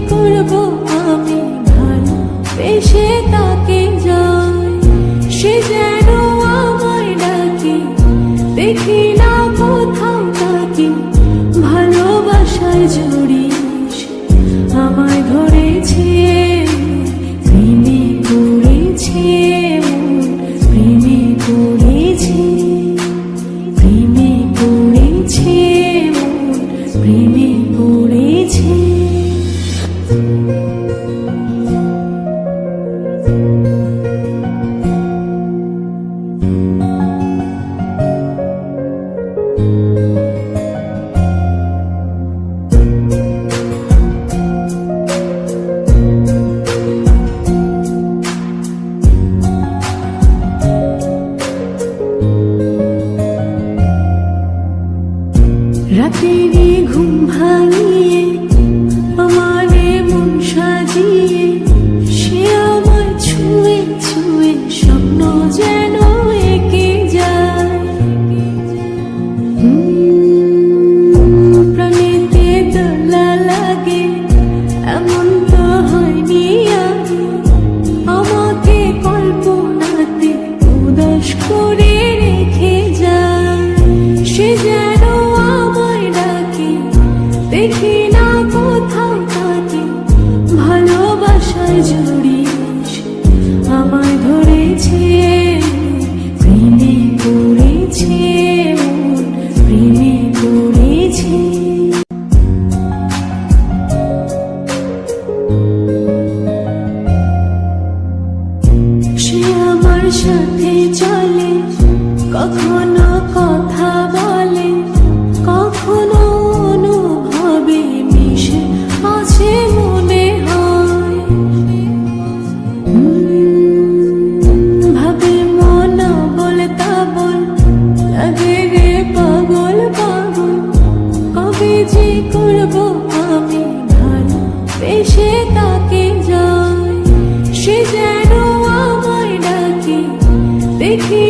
করব আমি ভালো বেশে তাকে যাই, সে যেন আমায় ডাকে, দেখি না কোথাও তাকে, ভালোবাসায় জড়িস আমায় ধরেছে, প্রেমে পড়েছে, প্রেমে পড়েছে, প্রেমে পড়েছে, প্রেমে পড়েছে। রাতেরই ঘুম ভাঙিয়ে আমারে মন সাজিয়ে, সে আমায় ছুঁয়ে ছুঁয়ে স্বপ্ন যেন এঁকে যায়, প্রাণেতে দোলা লাগে এমন তো হয়নি আগে, আমাকে কল্পনাতে উদাস করে রেখে যায়, সে যেন দেখি না কোথাও তাকে, ভালোবাসায় জড়িস আমায় ধরেছে, প্রেমে পড়েছে, প্রেমে পড়েছে। সে আমার সাথে চলে, কখনো কথা বলে, কখনো আছে মনে হয়, ভাবে মন বলতা বল, লাগে রে পাগল পাগল, কবে যে করব আমি ভালো বেশে তাকে যাই, সে যেন আমায় ডাকে, দেখি